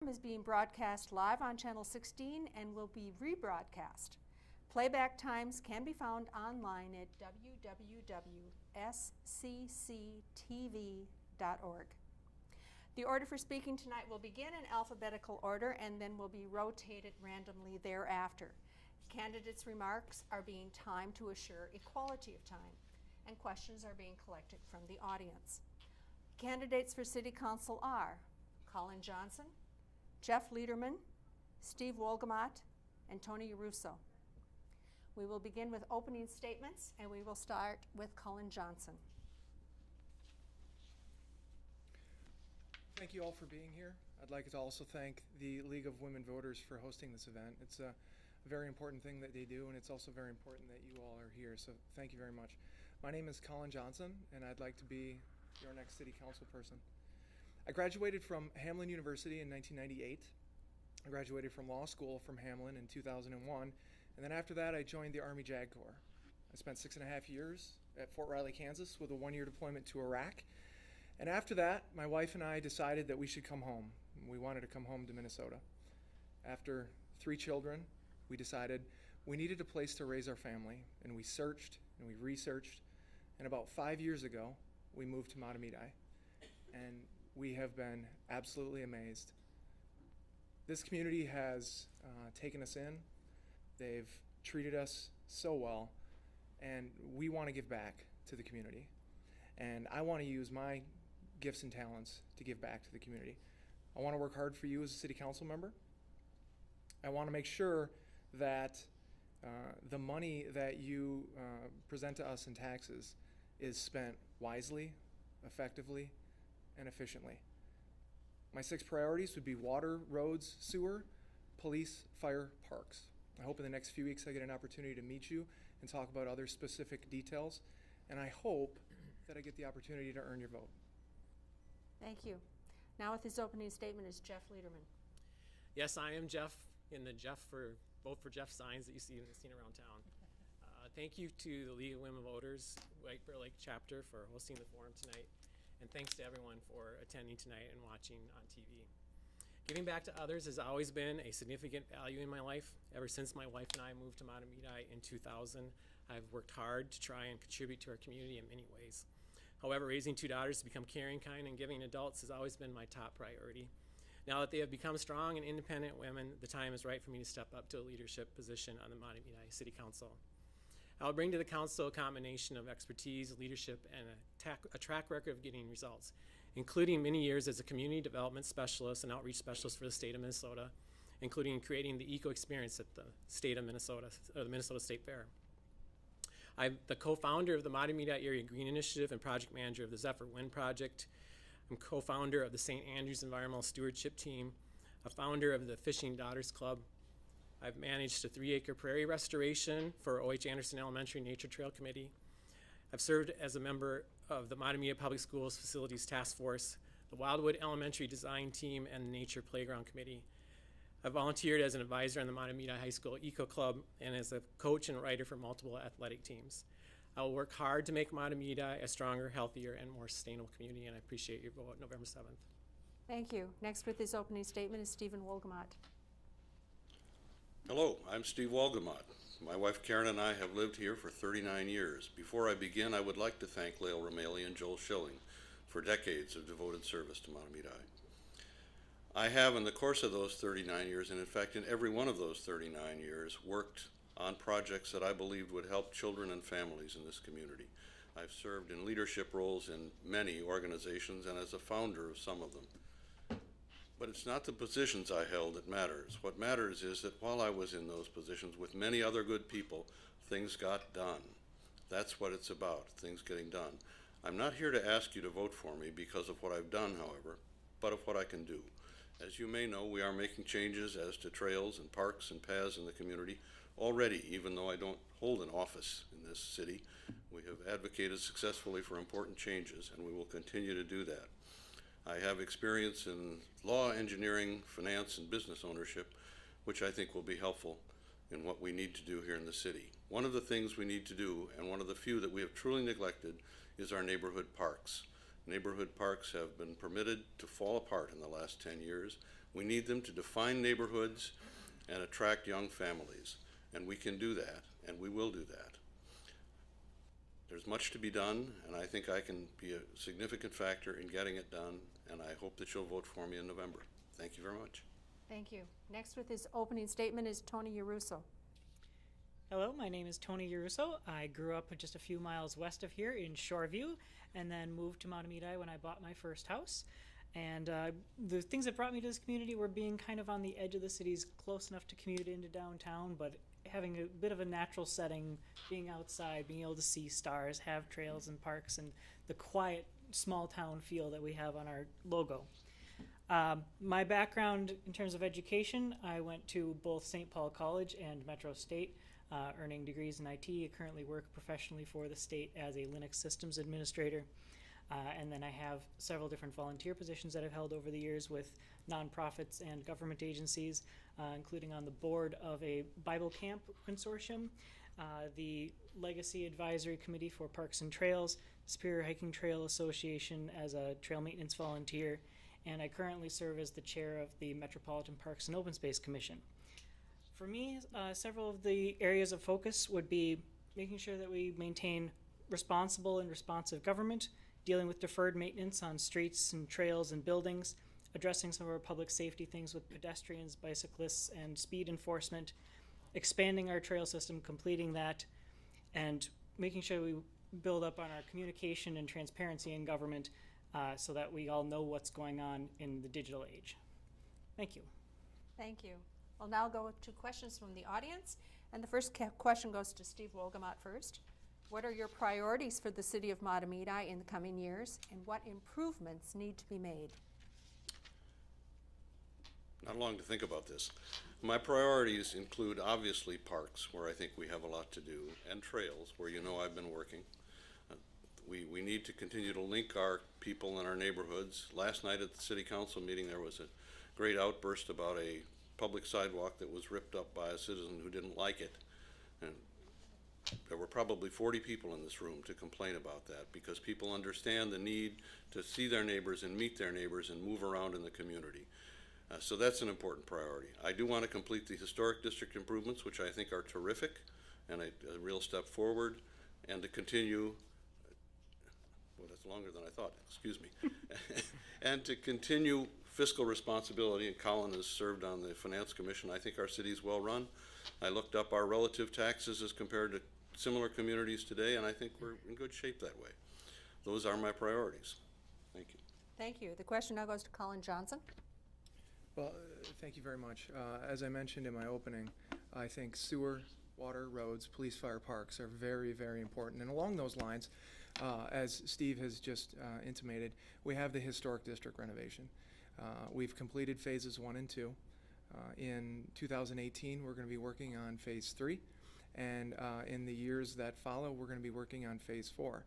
Is being broadcast live on Channel 16 and will be rebroadcast. Playback times can be found online at www.scctv.org. The order for speaking tonight will begin in alphabetical order and then will be rotated randomly thereafter. Candidates' remarks are being timed to assure equality of time, and questions are being collected from the audience. Candidates for City Council are Colin Johnson, Jeff Lederman, Steve Wolgamott, and Tony Larusso. We will begin with opening statements, and we will start with Colin Johnson. Thank you all for being here. I'd like to also thank the League of Women Voters for hosting this event. It's a very important thing that they do, and it's also very important that you all are here, so thank you very much. My name is Colin Johnson, and I'd like to be your next City Council person. I graduated from Hamline University in 1998. I graduated from law school from Hamline in 2001, and then after that I joined the Army JAG Corps. I spent 6.5 years at Fort Riley, Kansas with a 1-year deployment to Iraq. And after that, my wife and I decided that we should come home. We wanted to come home to Minnesota. After 3 children, we decided we needed a place to raise our family, and we searched and we researched, and about 5 years ago, we moved to Mahtomedi, and we have been absolutely amazed. This community has taken us in. They've treated us so well, and we want to give back to the community. And I want to use my gifts and talents to give back to the community. I want to work hard for you as a city council member. I want to make sure that the money that you present to us in taxes is spent wisely, effectively, and efficiently. My 6 priorities would be water, roads, sewer, police, fire, parks. I hope in the next few weeks I get an opportunity to meet you and talk about other specific details, and I hope that I get the opportunity to earn your vote. Thank you. Now with his opening statement is Jeff Lederman. Yes, I am Jeff in the Vote for Jeff signs that you see seen around town. Thank you to the League of Women Voters, White Bear Lake chapter, for hosting the forum tonight. And thanks to everyone for attending tonight and watching on TV. Giving back to others has always been a significant value in my life. Ever since my wife and I moved to Madhumita in 2000, I've worked hard to try and contribute to our community in many ways. However, raising 2 daughters to become caring, kind, and giving adults has always been my top priority. Now that they have become strong and independent women, the time is right for me to step up to a leadership position on the Mahtomedi City Council. I will bring to the council a combination of expertise, leadership, and a track record of getting results, including many years as a community development specialist and outreach specialist for the state of Minnesota, including creating the eco experience at the state of Minnesota, or the Minnesota State Fair. I'm the co-founder of the Mahtomedi Area Green Initiative and project manager of the Zephyr Wind Project. I'm co-founder of the St. Andrews Environmental Stewardship Team, a founder of the Fishing Daughters Club. I've managed a 3-acre prairie restoration for O.H. Anderson Elementary Nature Trail Committee. I've served as a member of the Mahtomedi Public Schools Facilities Task Force, the Wildwood Elementary Design Team, and the Nature Playground Committee. I've volunteered as an advisor on the Mahtomedi High School Eco Club and as a coach and writer for multiple athletic teams. I will work hard to make Mahtomedi a stronger, healthier, and more sustainable community, and I appreciate your vote November 7th. Thank you. Next with his opening statement is Stephen Wolgamott. Hello, I'm Steve Wolgamott. My wife Karen and I have lived here for 39 years. Before I begin, I would like to thank Lael Rameli and Joel Schilling for decades of devoted service to Mahtomedi. I have, in the course of those 39 years, and in fact in every one of those 39 years, worked on projects that I believed would help children and families in this community. I've served in leadership roles in many organizations and as a founder of some of them. But it's not the positions I held that matters. What matters is that while I was in those positions with many other good people, things got done. That's what it's about, things getting done. I'm not here to ask you to vote for me because of what I've done, however, but of what I can do. As you may know, we are making changes as to trails and parks and paths in the community already, even though I don't hold an office in this city. We have advocated successfully for important changes, and we will continue to do that. I have experience in law, engineering, finance, and business ownership, which I think will be helpful in what we need to do here in the city. One of the things we need to do, and one of the few that we have truly neglected, is our neighborhood parks. Neighborhood parks have been permitted to fall apart in the last 10 years. We need them to define neighborhoods and attract young families. And we can do that, and we will do that. There's much to be done, and I think I can be a significant factor in getting it done, and I hope that you'll vote for me in November. Thank you very much. Thank you. Next with his opening statement is Tony Larusso. Hello, my name is Tony Larusso. I grew up just a few miles west of here in Shoreview and then moved to Mahtomedi when I bought my first house. And the things that brought me to this community were being kind of on the edge of the cities, close enough to commute into downtown, but having a bit of a natural setting, being outside, being able to see stars, have trails and parks, and the quiet small town feel that we have on our logo. My background in terms of education, I went to both St. Paul College and Metro State, earning degrees in IT. I currently work professionally for the state as a Linux systems administrator. And then I have several different volunteer positions that I've held over the years with nonprofits and government agencies, including on the board of a Bible camp consortium, the Legacy Advisory Committee for Parks and Trails, Superior Hiking Trail Association as a trail maintenance volunteer, and I currently serve as the chair of the Metropolitan Parks and Open Space Commission. For me, several of the areas of focus would be making sure that we maintain responsible and responsive government, dealing with deferred maintenance on streets and trails and buildings, addressing some of our public safety things with pedestrians, bicyclists, and speed enforcement, expanding our trail system, completing that, and making sure we build up on our communication and transparency in government so that we all know what's going on in the digital age. Thank you. Thank you. We'll now go to questions from the audience. And the first question goes to Steve Wolgamott first. What are your priorities for the city of Mahtomedi in the coming years, and what improvements need to be made? Not long to think about this. My priorities include obviously parks, where I think we have a lot to do, and trails, where you know I've been working. We need to continue to link our people in our neighborhoods. Last night at the city council meeting there was a great outburst about a public sidewalk that was ripped up by a citizen who didn't like it. And there were probably 40 people in this room to complain about that, because people understand the need to see their neighbors and meet their neighbors and move around in the community. So that's an important priority. I do want to complete the historic district improvements, which I think are terrific and a real step forward, and to continue, well, that's longer than I thought, excuse me, and to continue fiscal responsibility, and Colin has served on the Finance Commission. I think our city is well run. I looked up our relative taxes as compared to similar communities today, and I think we're in good shape that way. Those are my priorities. Thank you. Thank you. The question now goes to Colin Johnson. Well, thank you very much. As I mentioned in my opening, I think sewer, water, roads, police, fire, parks are very, very important. And along those lines, as Steve has just intimated, we have the historic district renovation. We've completed phases 1 and 2. In 2018, we're going to be working on phase 3. And in the years that follow, we're going to be working on phase 4.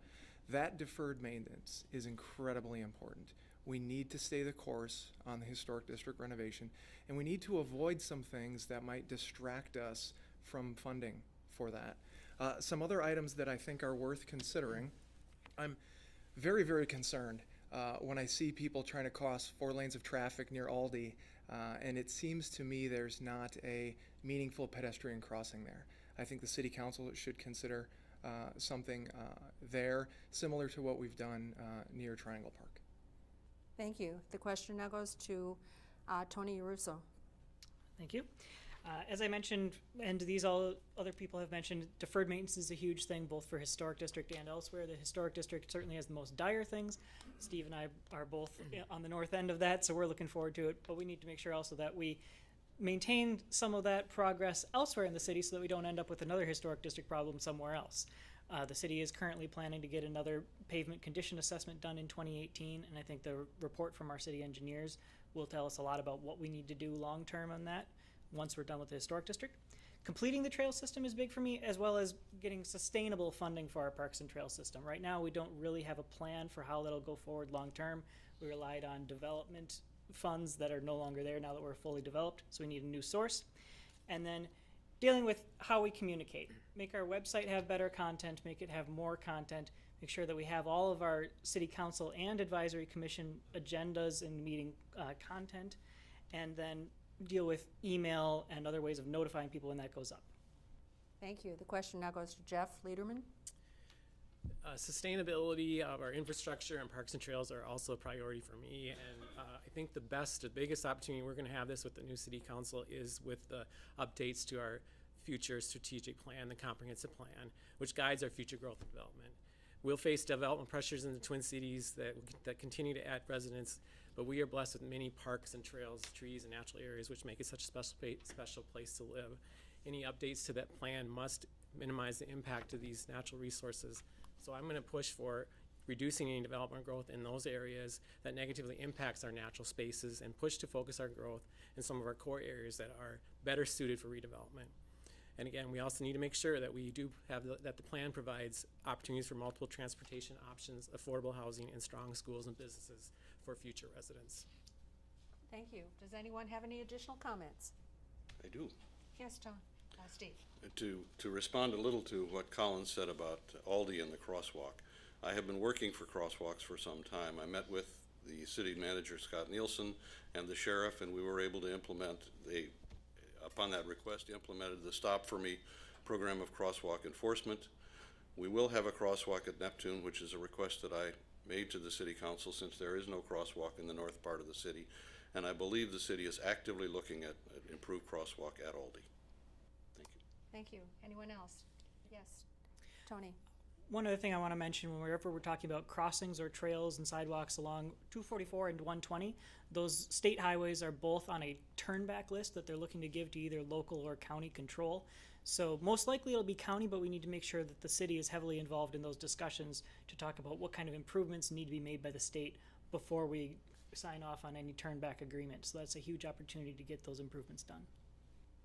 That deferred maintenance is incredibly important. We need to stay the course on the historic district renovation, and we need to avoid some things that might distract us from funding for that. Some other items that I think are worth considering. I'm very, very concerned when I see people trying to cross 4 lanes of traffic near Aldi, and it seems to me there's not a meaningful pedestrian crossing there. I think the city council should consider something there similar to what we've done near Triangle Park. Thank you. The question now goes to Tony Larusso. Thank you. As I mentioned, and these all other people have mentioned, deferred maintenance is a huge thing both for Historic District and elsewhere. The Historic District certainly has the most dire things. Steve and I are both on the north end of that, so we're looking forward to it. But we need to make sure also that we maintain some of that progress elsewhere in the city so that we don't end up with another Historic District problem somewhere else. The city is currently planning to get another pavement condition assessment done in 2018, and I think the report from our city engineers will tell us a lot about what we need to do long term on that once we're done with the historic district. Completing the trail system is big for me, as well as getting sustainable funding for our parks and trail system. Right now, we don't really have a plan for how that'll go forward long term. We relied on development funds that are no longer there now that we're fully developed, so we need a new source. And then dealing with how we communicate. Make our website have better content, make it have more content, make sure that we have all of our city council and advisory commission agendas and meeting content, and then deal with email and other ways of notifying people when that goes up. Thank you. The question now goes to Jeff Lederman. Sustainability of our infrastructure and parks and trails are also a priority for me, and I think the biggest opportunity we're going to have this with the new city council is with the updates to our future strategic plan, the comprehensive plan, which guides our future growth and development. We'll face development pressures in the Twin Cities that continue to add residents, but we are blessed with many parks and trails, trees, and natural areas, which make it such a special place to live. Any updates to that plan must minimize the impact of these natural resources. So I'm going to push for reducing any development growth in those areas that negatively impacts our natural spaces, and push to focus our growth in some of our core areas that are better suited for redevelopment. And again, we also need to make sure that we do have that the plan provides opportunities for multiple transportation options, affordable housing, and strong schools and businesses for future residents. Thank you. Does anyone have any additional comments? I do. Yes, John. Steve. To respond a little to what Colin said about Aldi and the crosswalk, I have been working for crosswalks for some time. I met with the city manager, Scott Nielsen, and the sheriff, and we were able to implement, upon that request, implemented the Stop For Me program of crosswalk enforcement. We will have a crosswalk at Neptune, which is a request that I made to the city council, since there is no crosswalk in the north part of the city, and I believe the city is actively looking at improved crosswalk at Aldi. Thank you. Anyone else? Yes. Tony. One other thing I want to mention, whenever we're talking about crossings or trails and sidewalks along 244 and 120, those state highways are both on a turnback list that they're looking to give to either local or county control. So most likely it'll be county, but we need to make sure that the city is heavily involved in those discussions to talk about what kind of improvements need to be made by the state before we sign off on any turnback agreement. So that's a huge opportunity to get those improvements done.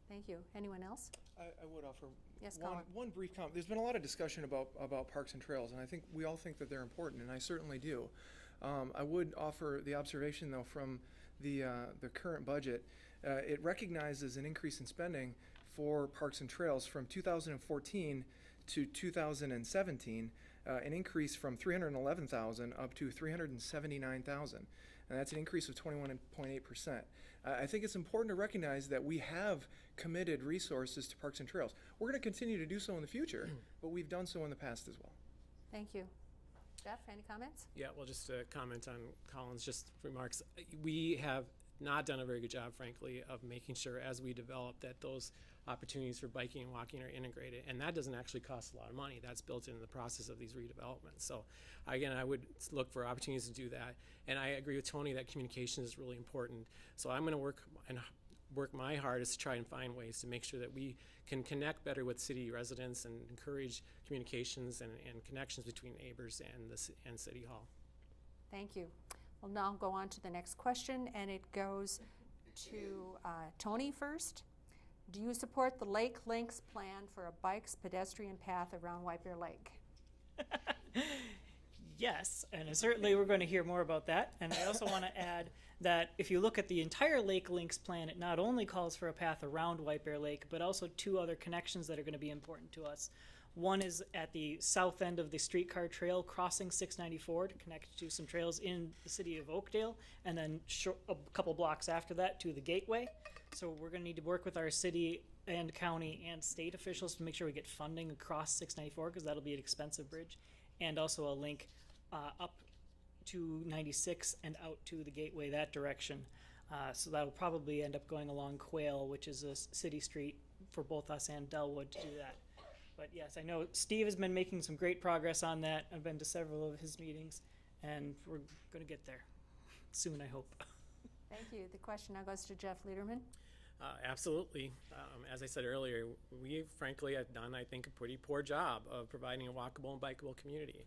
Thank you. Anyone else? I would offer Yes, Colin. one brief comment. There's been a lot of discussion about parks and trails, and I think we all think that they're important, and I certainly do. I would offer the observation, though, from the current budget. It recognizes an increase in spending for parks and trails from 2014 to 2017, an increase from $311,000 up to $379,000, and that's an increase of 21.8%. I think it's important to recognize that we have committed resources to parks and trails. We're going to continue to do so in the future, but we've done so in the past as well. Thank you. Jeff, any comments? Yeah, well, just to comment on Colin's remarks. We have not done a very good job, frankly, of making sure as we develop that those opportunities for biking and walking are integrated, and that doesn't actually cost a lot of money. That's built into the process of these redevelopments. So again, I would look for opportunities to do that, and I agree with Tony that communication is really important. So I'm going to work my hardest to try and find ways to make sure that we can connect better with city residents and encourage communications and connections between neighbors and City Hall. Thank you. We'll now go on to the next question, and it goes to Tony first. Do you support the Lake Lynx plan for a bikes pedestrian path around White Bear Lake? Yes, and certainly we're going to hear more about that. And I also want to add that if you look at the entire Lake Lynx plan, it not only calls for a path around White Bear Lake, but also two other connections that are going to be important to us. One is at the south end of the streetcar trail, crossing 694 to connect to some trails in the city of Oakdale, and then a couple blocks after that to the Gateway. So we're going to need to work with our city and county and state officials to make sure we get funding across 694, because that'll be an expensive bridge, and also a link up to 96 and out to the Gateway that direction. So that'll probably end up going along Quail, which is a city street for both us and Delwood to do that. But yes, I know Steve has been making some great progress on that. I've been to several of his meetings, and we're going to get there soon, I hope. Thank you. The question now goes to Jeff Lederman. Absolutely. As I said earlier, we frankly have done, I think, a pretty poor job of providing a walkable and bikeable community.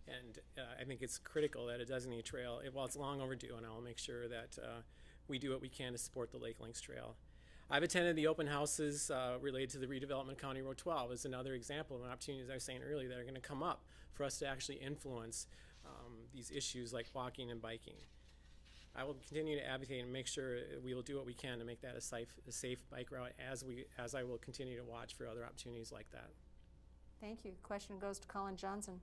And I think it's critical that a designated trail, while it's long overdue, and I'll make sure that we do what we can to support the Lake Lynx Trail. I've attended the open houses related to the redevelopment of County Road 12 as another example of an opportunity, as I was saying earlier, that are going to come up for us to actually influence these issues like walking and biking. I will continue to advocate and make sure we will do what we can to make that a safe bike route, as I will continue to watch for other opportunities like that. Thank you. Question goes to Colin Johnson.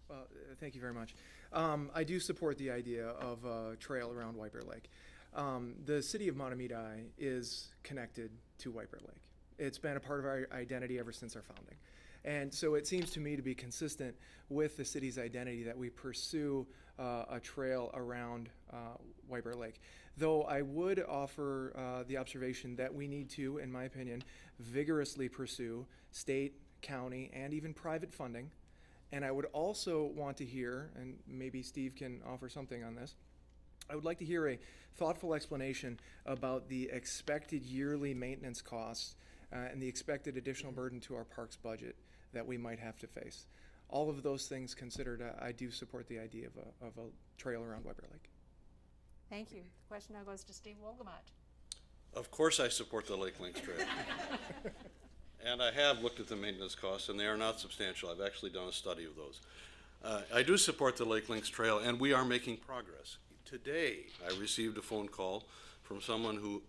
Well, thank you very much. I do support the idea of a trail around White Bear Lake. The city of Mahtomedi is connected to White Bear Lake. It's been a part of our identity ever since our founding. And so it seems to me to be consistent with the city's identity that we pursue a trail around White Bear Lake. Though I would offer the observation that we need to, in my opinion, vigorously pursue state, county, and even private funding. And I would also want to hear, and maybe Steve can offer something on this, I would like to hear a thoughtful explanation about the expected yearly maintenance costs and the expected additional burden to our parks budget that we might have to face. All of those things considered, I do support the idea of a trail around White Bear Lake. Thank you. The question now goes to Steve Wolgamott. Of course I support the Lake Lynx Trail. And I have looked at the maintenance costs, and they are not substantial. I've actually done a study of those. I do support the Lake Lynx Trail, and we are making progress. Today, I received a phone call from someone who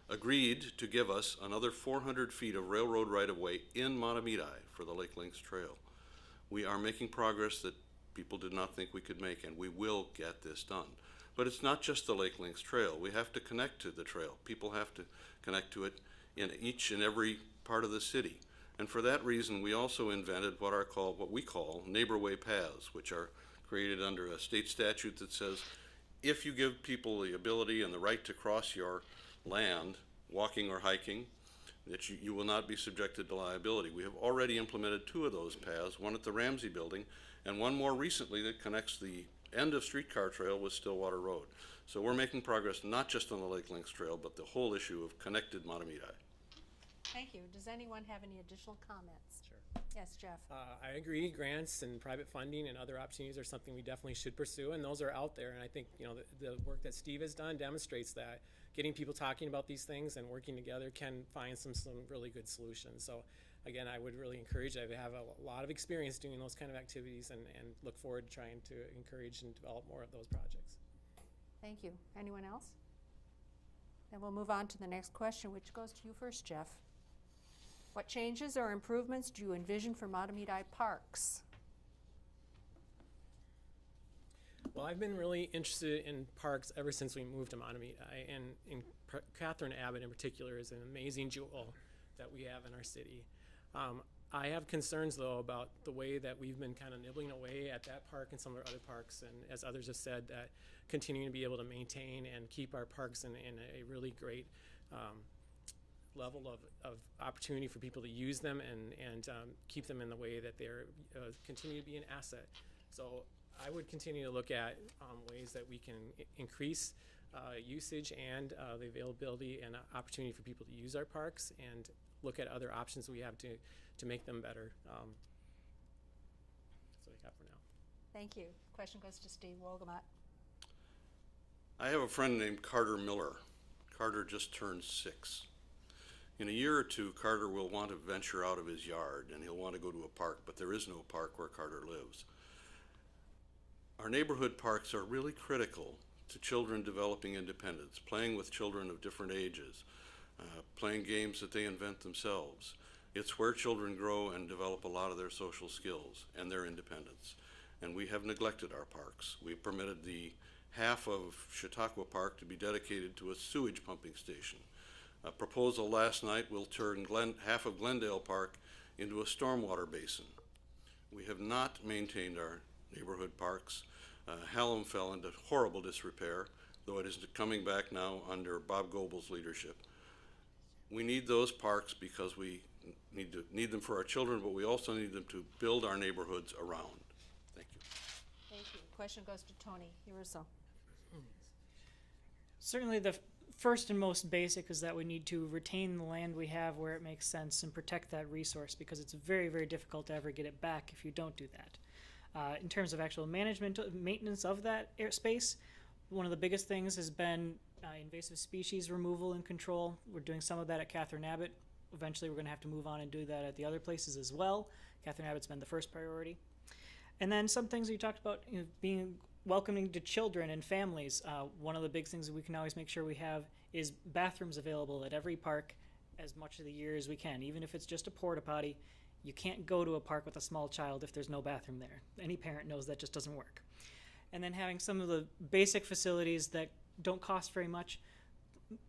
agreed to give us another 400 feet of railroad right-of-way in Mahtomedi for the Lake Lynx Trail. We are making progress that people did not think we could make, and we will get this done. But it's not just the Lake Lynx Trail. We have to connect to the trail. People have to connect to it in each and every part of the city. And for that reason, we also invented what we call neighborway paths, which are created under a state statute that says if you give people the ability and the right to cross your land, walking or hiking, that you will not be subjected to liability. We have already implemented 2 of those paths, one at the Ramsey Building and one more recently that connects the end of Streetcar Trail with Stillwater Road. So we're making progress not just on the Lake Lynx Trail, but the whole issue of connected Mahtomedi. Thank you. Does anyone have any additional comments? Sure. Yes, Jeff. I agree. Grants and private funding and other opportunities are something we definitely should pursue, and those are out there. And I think the work that Steve has done demonstrates that getting people talking about these things and working together can find some really good solutions. So again, I would really encourage. I have a lot of experience doing those kind of activities, and look forward to trying to encourage and develop more of those projects. Thank you. Anyone else? Then we'll move on to the next question, which goes to you first, Jeff. What changes or improvements do you envision for Mahtomedi parks? Well, I've been really interested in parks ever since we moved to Mahtomedi, and Catherine Abbott in particular is an amazing jewel that we have in our city. I have concerns, though, about the way that we've been kind of nibbling away at that park and some of our other parks, and as others have said, that continuing to be able to maintain and keep our parks in a really great level of opportunity for people to use them and keep them in the way that they're continue to be an asset. So I would continue to look at ways that we can increase usage and the availability and opportunity for people to use our parks, and look at other options we have to make them better. That's what I got for now. Thank you. Question goes to Steve Wolgamott. I have a friend named Carter Miller. Carter just turned 6. In a year or 2, Carter will want to venture out of his yard, and he'll want to go to a park, but there is no park where Carter lives. Our neighborhood parks are really critical to children developing independence, playing with children of different ages, playing games that they invent themselves. It's where children grow and develop a lot of their social skills and their independence. And we have neglected our parks. We permitted the half of Chautauqua Park to be dedicated to a sewage pumping station. A proposal last night will turn half of Glendale Park into a stormwater basin. We have not maintained our neighborhood parks. Hallam fell into horrible disrepair, though it is coming back now under Bob Goebel's leadership. We need those parks because we need them for our children, but we also need them to build our neighborhoods around. Thank you. Thank you. Question goes to Tony Larusso. Certainly the first and most basic is that we need to retain the land we have where it makes sense and protect that resource, because it's very, very difficult to ever get it back if you don't do that. In terms of actual maintenance of that airspace, one of the biggest things has been invasive species removal and control. We're doing some of that at Catherine Abbott. Eventually we're going to have to move on and do that at the other places as well. Catherine Abbott's been the first priority. And then some things you talked about, being welcoming to children and families. One of the big things that we can always make sure we have is bathrooms available at every park as much of the year as we can. Even if it's just a porta potty, you can't go to a park with a small child if there's no bathroom there. Any parent knows that just doesn't work. And then having some of the basic facilities that don't cost very much,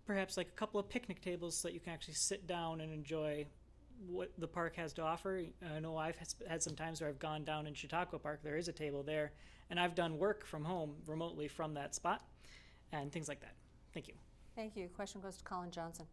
perhaps like a couple of picnic tables so that you can actually sit down and enjoy what the park has to offer. I know I've had some times where I've gone down in Chautauqua Park. There is a table there, and I've done work from home remotely from that spot and things like that. Thank you. Thank you. Question goes to Colin Johnson.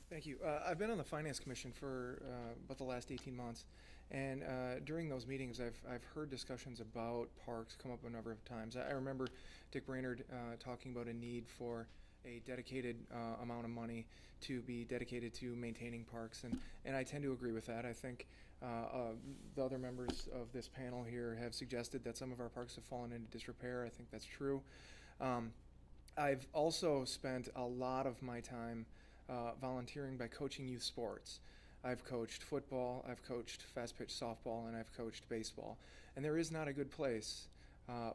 Thank you. I've been on the Finance Commission for about the last 18 months, and during those meetings I've heard discussions about parks come up a number of times. I remember Dick Brainerd talking about a need for a dedicated amount of money to be dedicated to maintaining parks, and I tend to agree with that. I think the other members of this panel here have suggested that some of our parks have fallen into disrepair. I think that's true. I've also spent a lot of my time volunteering by coaching youth sports. I've coached football, I've coached fast pitch softball, and I've coached baseball. And there is not a good place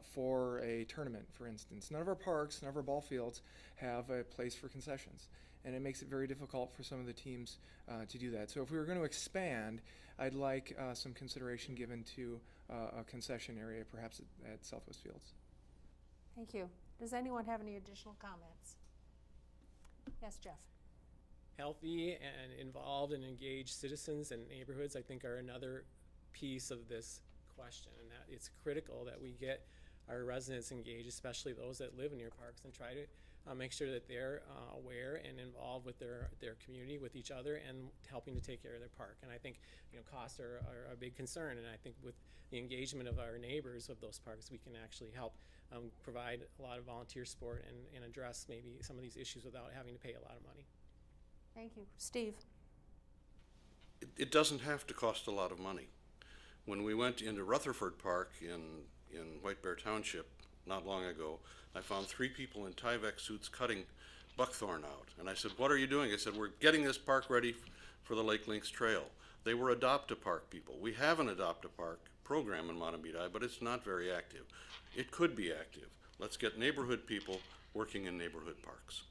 for a tournament, for instance. None of our parks, none of our ball fields have a place for concessions. And it makes it very difficult for some of the teams to do that. So if we were going to expand, I'd like some consideration given to a concession area, perhaps at Southwest Fields. Thank you. Does anyone have any additional comments? Yes, Jeff. Healthy and involved and engaged citizens and neighborhoods, I think, are another piece of this question, and that it's critical that we get our residents engaged, especially those that live near parks, and try to make sure that they're aware and involved with their community, with each other, and helping to take care of their park. And I think costs are a big concern, and I think with the engagement of our neighbors of those parks, we can actually help provide a lot of volunteer support and address maybe some of these issues without having to pay a lot of money. Thank you. Steve. It doesn't have to cost a lot of money. When we went into Rutherford Park in White Bear Township not long ago, I found 3 people in Tyvek suits cutting buckthorn out. And I said, "What are you doing?" I said, "We're getting this park ready for the Lake Lynx Trail." They were Adopt-A-Park people. We have an Adopt-A-Park program in Mahtomedi, but it's not very active. It could be active. Let's get neighborhood people working in neighborhood parks.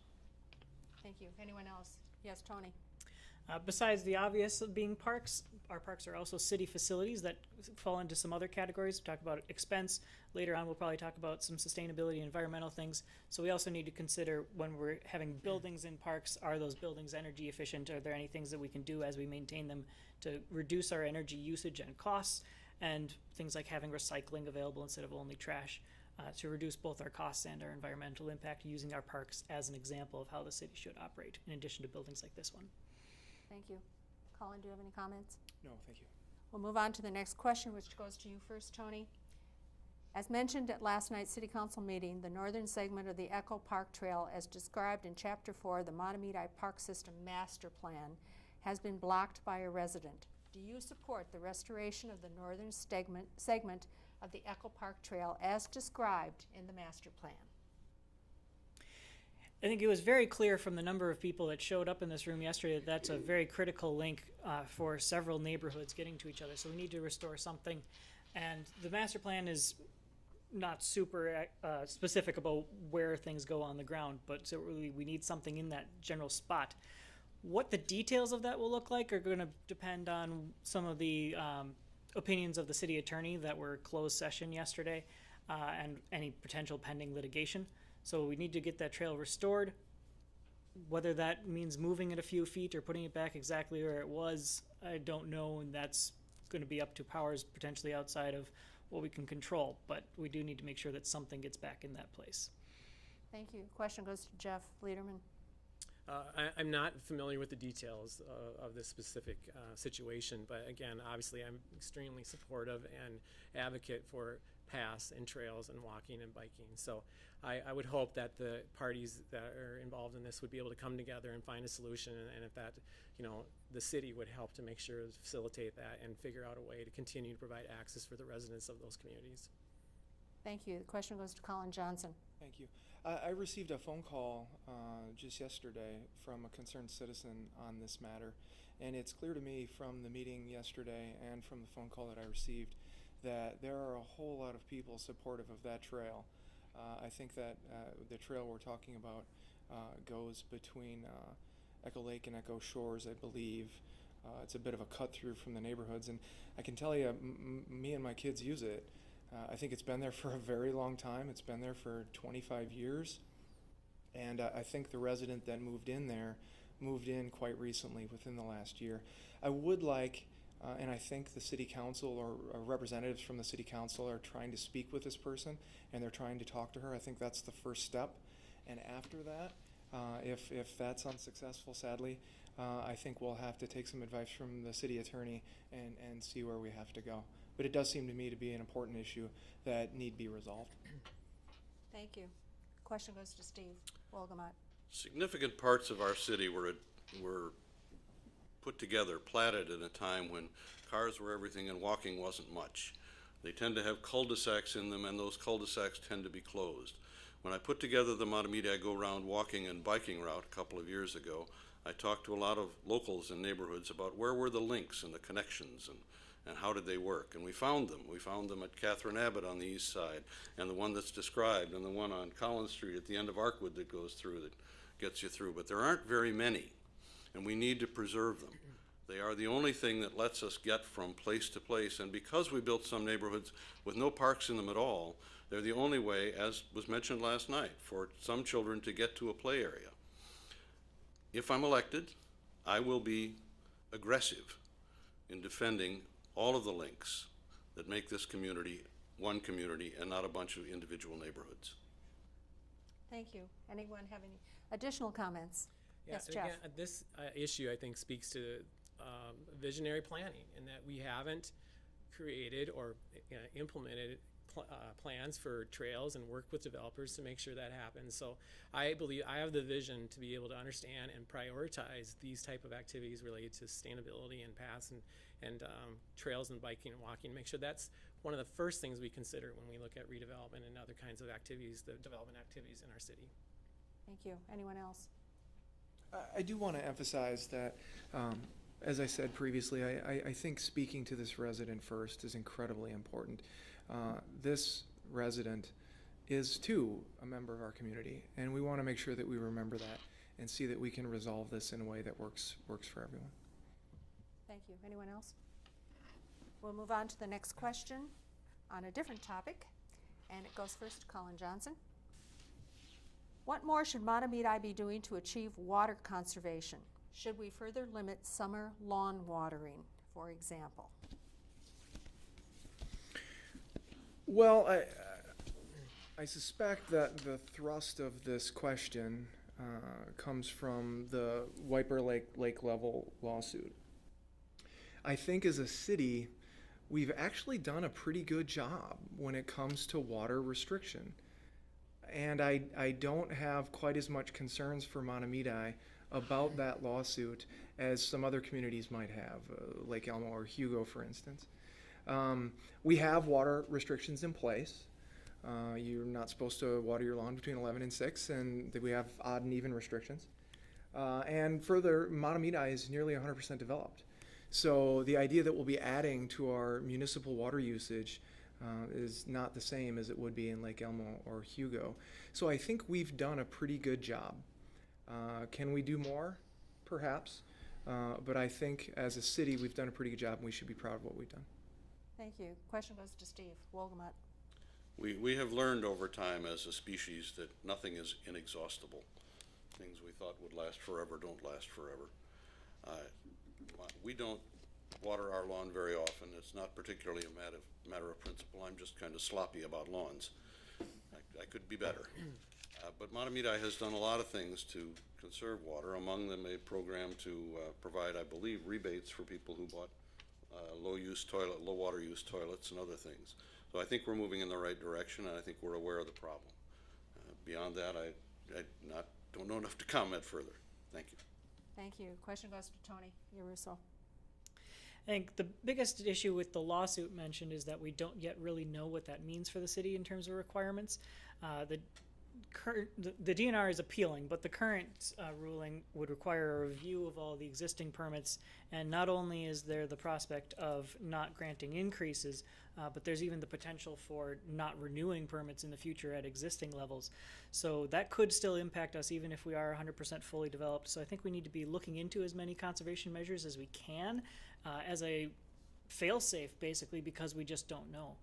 Thank you. Anyone else? Yes, Tony. Besides the obvious of being parks, our parks are also city facilities that fall into some other categories. We talk about expense. Later on, we'll probably talk about some sustainability and environmental things. So we also need to consider when we're having buildings in parks, are those buildings energy efficient? Are there any things that we can do as we maintain them to reduce our energy usage and costs? And things like having recycling available instead of only trash to reduce both our costs and our environmental impact, using our parks as an example of how the city should operate, in addition to buildings like this one. Thank you. Colin, do you have any comments? No, thank you. We'll move on to the next question, which goes to you first, Tony. As mentioned at last night's City Council meeting, the northern segment of the Echo Park Trail, as described in Chapter 4 of the Mahtomedi Park System Master Plan, has been blocked by a resident. Do you support the restoration of the northern segment of the Echo Park Trail as described in the master plan? I think it was very clear from the number of people that showed up in this room yesterday that that's a very critical link for several neighborhoods getting to each other. So we need to restore something. And the master plan is not super specific about where things go on the ground, but so really we need something in that general spot. What the details of that will look like are going to depend on some of the opinions of the city attorney that were closed session yesterday and any potential pending litigation. So we need to get that trail restored. Whether that means moving it a few feet or putting it back exactly where it was, I don't know, and that's going to be up to powers potentially outside of what we can control. But we do need to make sure that something gets back in that place. Thank you. Question goes to Jeff Lederman. I'm not familiar with the details of this specific situation, but again, obviously I'm extremely supportive and advocate for paths and trails and walking and biking. So I would hope that the parties that are involved in this would be able to come together and find a solution, and if that, the city would help to make sure to facilitate that and figure out a way to continue to provide access for the residents of those communities. Thank you. The question goes to Colin Johnson. Thank you. I received a phone call just yesterday from a concerned citizen on this matter, and it's clear to me from the meeting yesterday and from the phone call that I received that there are a whole lot of people supportive of that trail. I think that the trail we're talking about goes between Echo Lake and Echo Shores, I believe. It's a bit of a cut through from the neighborhoods, and I can tell you, me and my kids use it. I think it's been there for a very long time. It's been there for 25 years. And I think the resident that moved in there moved in quite recently, within the last year. I would like, and I think the city council or representatives from the city council are trying to speak with this person, and they're trying to talk to her. I think that's the first step. And after that, if that's unsuccessful, sadly, I think we'll have to take some advice from the city attorney and see where we have to go. But it does seem to me to be an important issue that need be resolved. Thank you. Question goes to Steve Wolgamott. Significant parts of our city were put together, platted at a time when cars were everything and walking wasn't much. They tend to have cul-de-sacs in them, and those cul-de-sacs tend to be closed. When I put together the Mahtomedi Go Round walking and biking route a couple of years ago, I talked to a lot of locals in neighborhoods about where were the links and the connections and how did they work. And we found them. We found them at Catherine Abbott on the east side, and the one that's described, and the one on Collins Street at the end of Arkwood that goes through, that gets you through. But there aren't very many, and we need to preserve them. They are the only thing that lets us get from place to place. And because we built some neighborhoods with no parks in them at all, they're the only way, as was mentioned last night, for some children to get to a play area. If I'm elected, I will be aggressive in defending all of the links that make this community one community and not a bunch of individual neighborhoods. Thank you. Anyone have any additional comments? Yeah, Yes, and Jeff. again, this issue, I think, speaks to visionary planning, in that we haven't created or implemented plans for trails and work with developers to make sure that happens. So I believe I have the vision to be able to understand and prioritize these type of activities related to sustainability and paths and trails and biking and walking. Make sure that's one of the first things we consider when we look at redevelopment and other kinds of activities, the development activities in our city. Thank you. Anyone else? I do want to emphasize that, as I said previously, I think speaking to this resident first is incredibly important. This resident is too a member of our community, and we want to make sure that we remember that and see that we can resolve this in a way that works for everyone. Thank you. Anyone else? We'll move on to the next question on a different topic, and it goes first to Colin Johnson. What more should Mahtomedi be doing to achieve water conservation? Should we further limit summer lawn watering, for example? Well, I suspect that the thrust of this question comes from the Wiper Lake level lawsuit. I think as a city, we've actually done a pretty good job when it comes to water restriction. And I don't have quite as much concerns for Mahtomedi about that lawsuit as some other communities might have, Lake Elmo or Hugo, for instance. We have water restrictions in place. You're not supposed to water your lawn between 11 and 6, and we have odd and even restrictions. And further, Mahtomedi is nearly 100% developed. So the idea that we'll be adding to our municipal water usage is not the same as it would be in Lake Elmo or Hugo. So I think we've done a pretty good job. Can we do more? Perhaps. But I think as a city, we've done a pretty good job, and we should be proud of what we've done. Thank you. Question goes to Steve Wolgamott. We have learned over time as a species that nothing is inexhaustible. Things we thought would last forever don't last forever. We don't water our lawn very often. It's not particularly a matter of principle. I'm just kind of sloppy about lawns. I could be better. But Mahtomedi has done a lot of things to conserve water, among them a program to provide, I believe, rebates for people who bought low water use toilets and other things. So I think we're moving in the right direction, and I think we're aware of the problem. Beyond that, I don't know enough to comment further. Thank you. Thank you. Question goes to Tony Larusso. I think the biggest issue with the lawsuit mentioned is that we don't yet really know what that means for the city in terms of requirements. The DNR is appealing, but the current ruling would require a review of all the existing permits, and not only is there the prospect of not granting increases, but there's even the potential for not renewing permits in the future at existing levels. So that could still impact us even if we are 100% fully developed. So I think we need to be looking into as many conservation measures as we can as a fail-safe, basically, because we just don't know.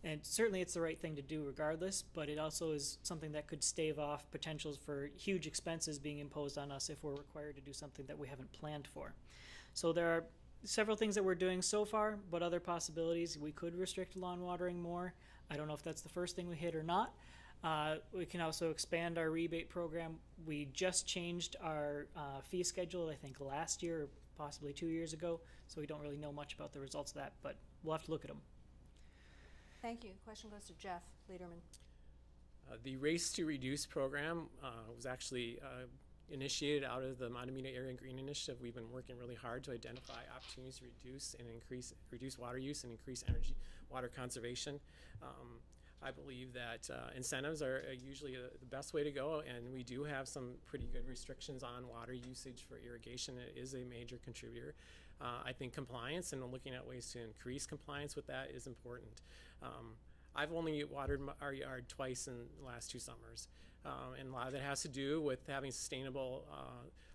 And certainly it's the right thing to do regardless, but it also is something that could stave off potentials for huge expenses being imposed on us if we're required to do something that we haven't planned for. So there are several things that we're doing so far, but other possibilities. We could restrict lawn watering more. I don't know if that's the first thing we hit or not. We can also expand our rebate program. We just changed our fee schedule, I think last year or possibly 2 years ago, so we don't really know much about the results of that, but we'll have to look at them. Thank you. Question goes to Jeff Lederman. The Race to Reduce program was actually initiated out of the Mahtomedi Area Green Initiative. We've been working really hard to identify opportunities to reduce water use and increase water conservation. I believe that incentives are usually the best way to go, and we do have some pretty good restrictions on water usage for irrigation. It is a major contributor. I think compliance and looking at ways to increase compliance with that is important. I've only watered our yard twice in the last 2 summers, and a lot of that has to do with having sustainable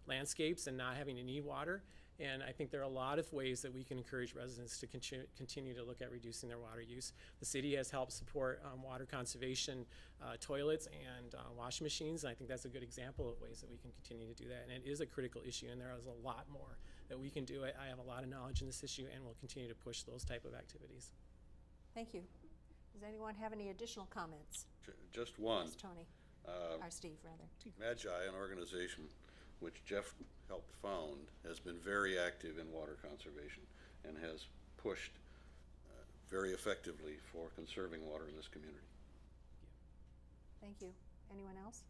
landscapes and not having to need water. And I think there are a lot of ways that we can encourage residents to continue to look at reducing their water use. The city has helped support water conservation toilets and washing machines, and I think that's a good example of ways that we can continue to do that. And it is a critical issue, and there is a lot more that we can do. I have a lot of knowledge in this issue, and we'll continue to push those type of activities. Thank you. Does anyone have any additional comments? Just one. Yes, Tony. Or Steve, rather. Magi, an organization which Jeff helped found, has been very active in water conservation and has pushed very effectively for conserving water in this community. Thank you. Anyone else?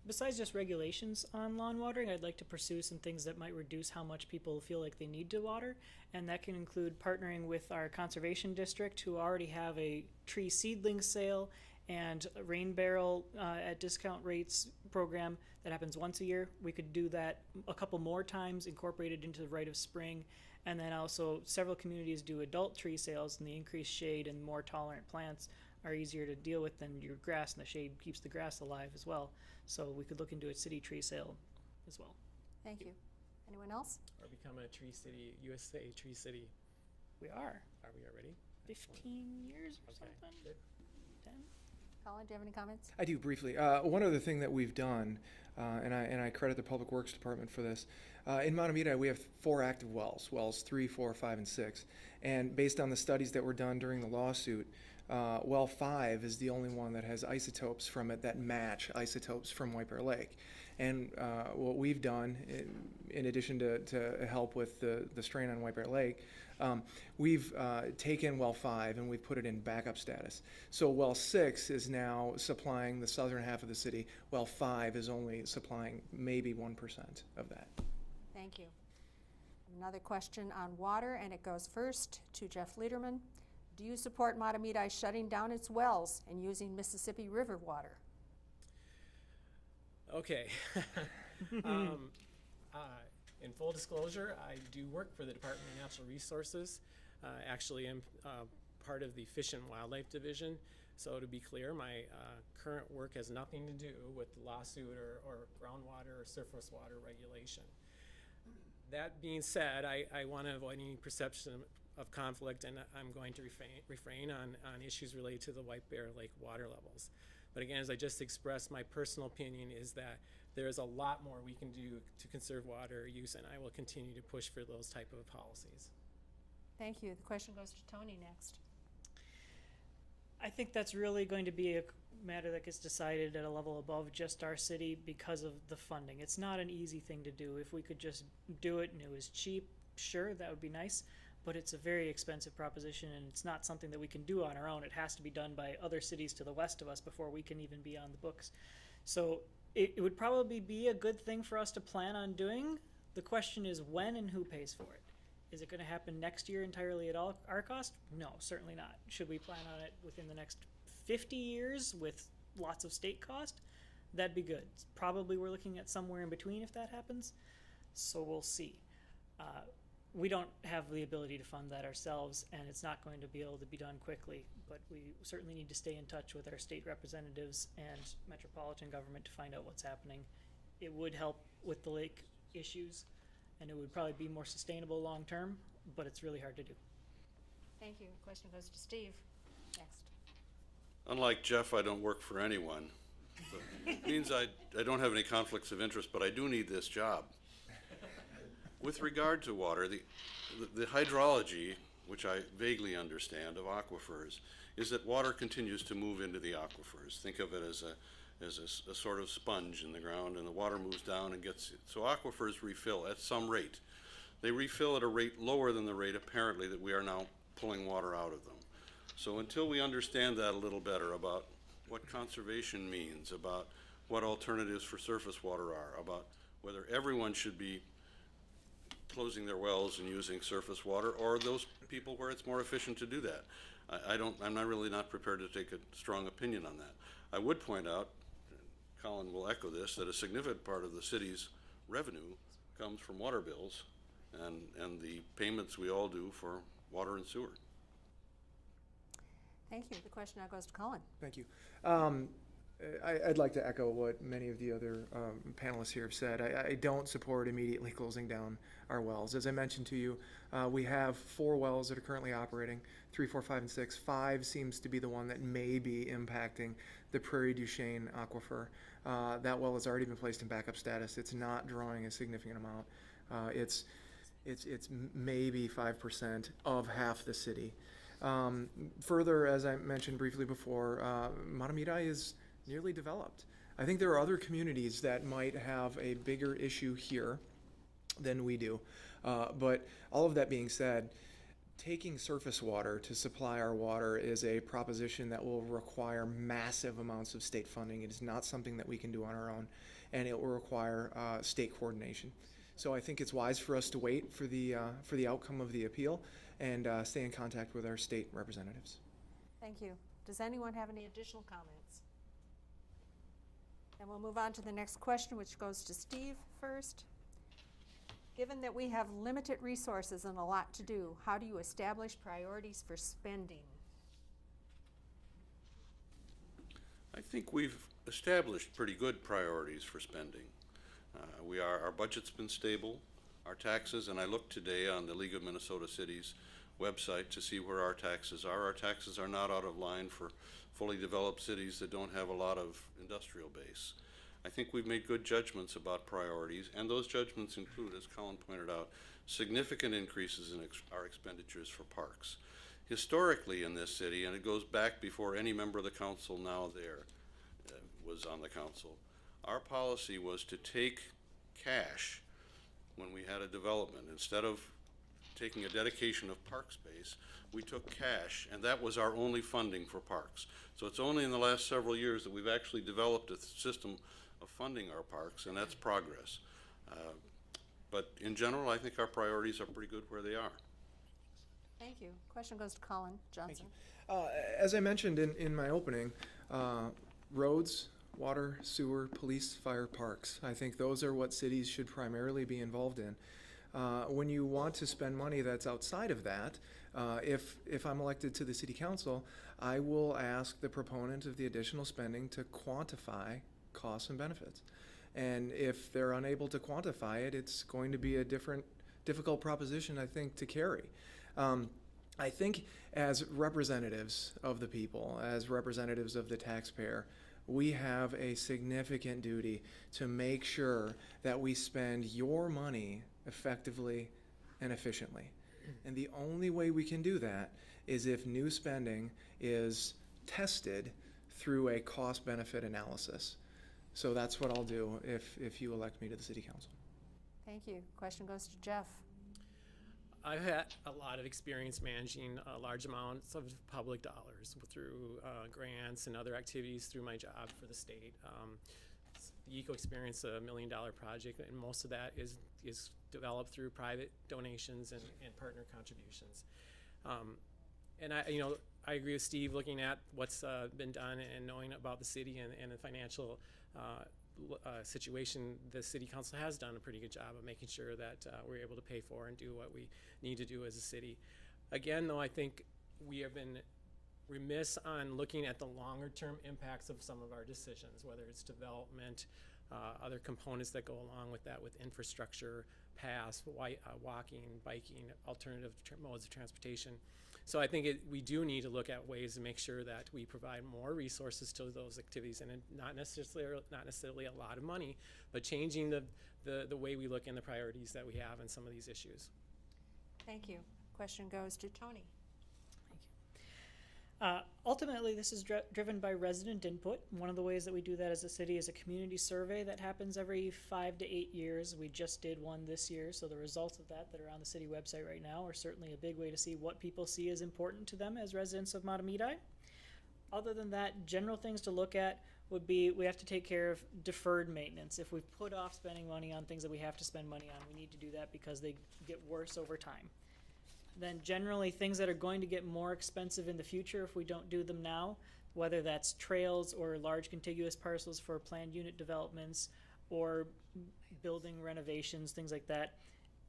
Besides just regulations on lawn watering, I'd like to pursue some things that might reduce how much people feel like they need to water, and that can include partnering with our conservation district, who already have a tree seedling sale and a rain barrel at discount rates program that happens once a year. We could do that a couple more times, incorporated into the rite of spring. And then also several communities do adult tree sales, and the increased shade and more tolerant plants are easier to deal with than your grass, and the shade keeps the grass alive as well. So we could look into a city tree sale as well. Thank you. Anyone else? Or become a tree city, USA tree city. We are. Are we already? 15 years or something? Good. 10? Colin, do you have any comments? I do briefly. One other thing that we've done, and I credit the Public Works Department for this. In Madhumita, we have 4 active wells, wells 3, 4, 5, and 6. And based on the studies that were done during the lawsuit, well 5 is the only one that has isotopes from it that match isotopes from White Bear Lake. And what we've done, in addition to help with the strain on White Bear Lake, we've taken well 5 and we've put it in backup status. So well 6 is now supplying the southern half of the city. Well 5 is only supplying maybe 1% of that. Thank you. Another question on water, and it goes first to Jeff Lederman. Do you support Mahtomedi shutting down its wells and using Mississippi River water? Okay. In full disclosure, I do work for the Department of Natural Resources. Actually, I'm part of the Fish and Wildlife Division. So to be clear, my current work has nothing to do with the lawsuit or groundwater or surface water regulation. That being said, I want to avoid any perception of conflict, and I'm going to refrain on issues related to the White Bear Lake water levels. But again, as I just expressed, my personal opinion is that there is a lot more we can do to conserve water use, and I will continue to push for those type of policies. Thank you. The question goes to Tony next. I think that's really going to be a matter that gets decided at a level above just our city because of the funding. It's not an easy thing to do. If we could just do it and it was cheap, sure, that would be nice. But it's a very expensive proposition, and it's not something that we can do on our own. It has to be done by other cities to the west of us before we can even be on the books. So it would probably be a good thing for us to plan on doing. The question is when and who pays for it. Is it going to happen next year entirely at all our cost? No, certainly not. Should we plan on it within the next 50 years with lots of state cost? That'd be good. Probably we're looking at somewhere in between if that happens. So we'll see. We don't have the ability to fund that ourselves, and it's not going to be able to be done quickly, but we certainly need to stay in touch with our state representatives and metropolitan government to find out what's happening. It would help with the lake issues, and it would probably be more sustainable long term, but it's really hard to do. Thank you. Question goes to Steve next. Unlike Jeff, I don't work for anyone. So it means I don't have any conflicts of interest, but I do need this job. With regard to water, the hydrology, which I vaguely understand, of aquifers, is that water continues to move into the aquifers. Think of it as a sort of sponge in the ground, and the water moves down and gets, so aquifers refill at some rate. They refill at a rate lower than the rate apparently that we are now pulling water out of them. So until we understand that a little better about what conservation means, about what alternatives for surface water are, about whether everyone should be closing their wells and using surface water, or those people where it's more efficient to do that, I'm not really not prepared to take a strong opinion on that. I would point out, Colin will echo this, that a significant part of the city's revenue comes from water bills and the payments we all do for water and sewer. Thank you. The question now goes to Colin. Thank you. I'd like to echo what many of the other panelists here have said. I don't support immediately closing down our wells. As I mentioned to you, we have 4 wells that are currently operating, 3, 4, 5, and 6. 5 seems to be the one that may be impacting the Prairie du Chien aquifer. That well has already been placed in backup status. It's not drawing a significant amount. It's maybe 5% of half the city. Further, as I mentioned briefly before, Madhumita is nearly developed. I think there are other communities that might have a bigger issue here than we do. But all of that being said, taking surface water to supply our water is a proposition that will require massive amounts of state funding. It is not something that we can do on our own, and it will require state coordination. So I think it's wise for us to wait for the outcome of the appeal and stay in contact with our state representatives. Thank you. Does anyone have any additional comments? And we'll move on to the next question, which goes to Steve first. Given that we have limited resources and a lot to do, how do you establish priorities for spending? I think we've established pretty good priorities for spending. Our budget's been stable. Our taxes, and I looked today on the League of Minnesota Cities website to see where our taxes are. Our taxes are not out of line for fully developed cities that don't have a lot of industrial base. I think we've made good judgments about priorities, and those judgments include, as Colin pointed out, significant increases in our expenditures for parks. Historically in this city, and it goes back before any member of the council now there was on the council, our policy was to take cash when we had a development. Instead of taking a dedication of park space, we took cash, and that was our only funding for parks. So it's only in the last several years that we've actually developed a system of funding our parks, and that's progress. But in general, I think our priorities are pretty good where they are. Thank you. Question goes to Colin Johnson. As I mentioned in my opening, roads, water, sewer, police, fire, parks. I think those are what cities should primarily be involved in. When you want to spend money that's outside of that, if I'm elected to the city council, I will ask the proponent of the additional spending to quantify costs and benefits. And if they're unable to quantify it, it's going to be a difficult proposition, I think, to carry. I think as representatives of the people, as representatives of the taxpayer, we have a significant duty to make sure that we spend your money effectively and efficiently. And the only way we can do that is if new spending is tested through a cost-benefit analysis. So that's what I'll do if you elect me to the city council. Thank you. Question goes to Jeff. I've had a lot of experience managing large amounts of public dollars through grants and other activities through my job for the state. The Eco Experience, $1 million project, and most of that is developed through private donations and partner contributions. And I agree with Steve looking at what's been done and knowing about the city and the financial situation. The city council has done a pretty good job of making sure that we're able to pay for and do what we need to do as a city. Again, though, I think we have been remiss on looking at the longer term impacts of some of our decisions, whether it's development, other components that go along with that, with infrastructure, paths, walking, biking, alternative modes of transportation. So I think we do need to look at ways to make sure that we provide more resources to those activities, and not necessarily a lot of money, but changing the way we look and the priorities that we have in some of these issues. Thank you. Question goes to Tony. Ultimately, this is driven by resident input. One of the ways that we do that as a city is a community survey that happens every 5 to 8 years. We just did one this year, so the results of that are on the city website right now are certainly a big way to see what people see as important to them as residents of Mahtomedi. Other than that, general things to look at would be we have to take care of deferred maintenance. If we've put off spending money on things that we have to spend money on, we need to do that because they get worse over time. Then generally things that are going to get more expensive in the future if we don't do them now, whether that's trails or large contiguous parcels for planned unit developments or building renovations, things like that.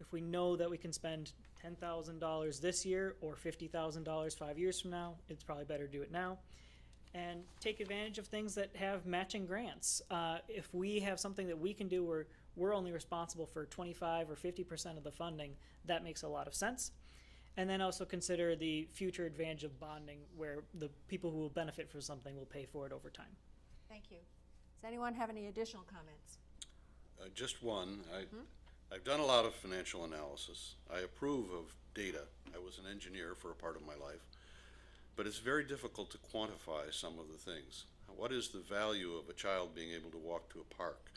If we know that we can spend $10,000 this year or $50,000 5 years from now, it's probably better to do it now. And take advantage of things that have matching grants. If we have something that we can do where we're only responsible for 25 or 50% of the funding, that makes a lot of sense. And then also consider the future advantage of bonding, where the people who will benefit from something will pay for it over time. Thank you. Does anyone have any additional comments? Just one. I've done a lot of financial analysis. I approve of data. I was an engineer for a part of my life. But it's very difficult to quantify some of the things. What is the value of a child being able to walk to a park?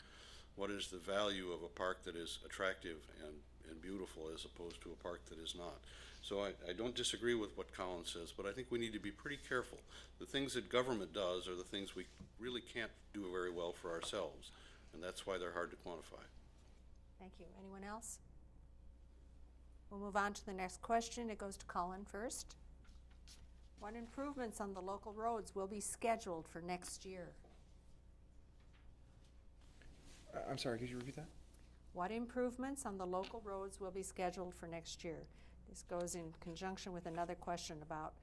What is the value of a park that is attractive and beautiful as opposed to a park that is not? So I don't disagree with what Colin says, but I think we need to be pretty careful. The things that government does are the things we really can't do very well for ourselves, and that's why they're hard to quantify. Thank you. Anyone else? We'll move on to the next question. It goes to Colin first. What improvements on the local roads will be scheduled for next year? I'm sorry, could you repeat that? What improvements on the local roads will be scheduled for next year? This goes in conjunction with another question about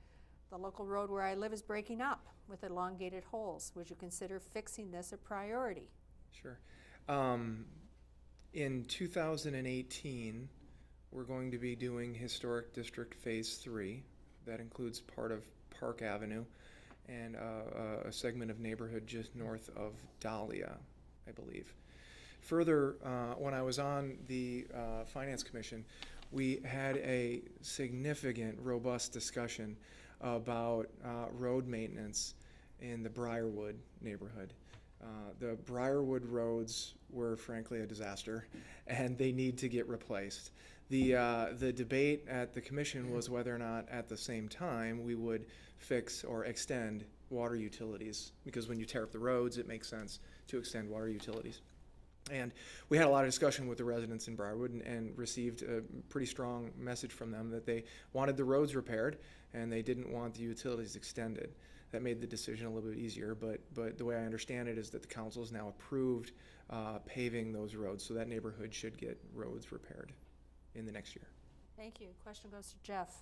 the local road where I live is breaking up with elongated holes. Would you consider fixing this a priority? Sure. In 2018, we're going to be doing Historic District Phase 3. That includes part of Park Avenue and a segment of neighborhood just north of Dahlia, I believe. Further, when I was on the Finance Commission, we had a significant, robust discussion about road maintenance in the Briarwood neighborhood. The Briarwood roads were frankly a disaster, and they need to get replaced. The debate at the commission was whether or not at the same time we would fix or extend water utilities, because when you tear up the roads, it makes sense to extend water utilities. And we had a lot of discussion with the residents in Briarwood and received a pretty strong message from them that they wanted the roads repaired and they didn't want the utilities extended. That made the decision a little bit easier, but the way I understand it is that the council has now approved paving those roads, so that neighborhood should get roads repaired in the next year. Thank you. Question goes to Jeff.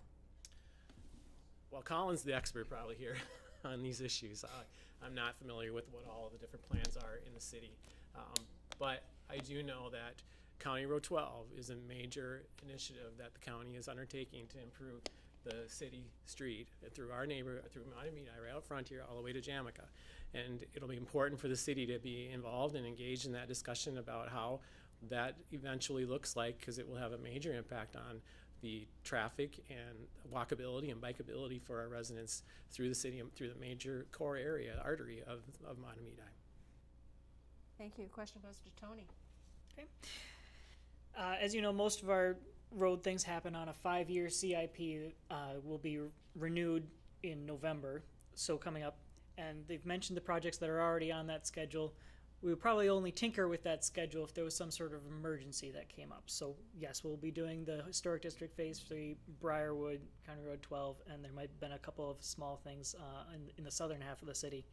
Well, Colin's the expert probably here on these issues. I'm not familiar with what all of the different plans are in the city. But I do know that County Road 12 is a major initiative that the county is undertaking to improve the city street through our neighborhood, through Mahtomedi, right out front here, all the way to Jamaica. And it'll be important for the city to be involved and engaged in that discussion about how that eventually looks like, because it will have a major impact on the traffic and walkability and bikeability for our residents through the city, through the major core area, artery of Mahtomedi. Thank you. Question goes to Tony. Okay. As you know, most of our road things happen on a 5-year CIP. Will be renewed in November, so coming up. And they've mentioned the projects that are already on that schedule. We would probably only tinker with that schedule if there was some sort of emergency that came up. So yes, we'll be doing the Historic District Phase 3, Briarwood, County Road 12, and there might have been a couple of small things in the southern half of the city.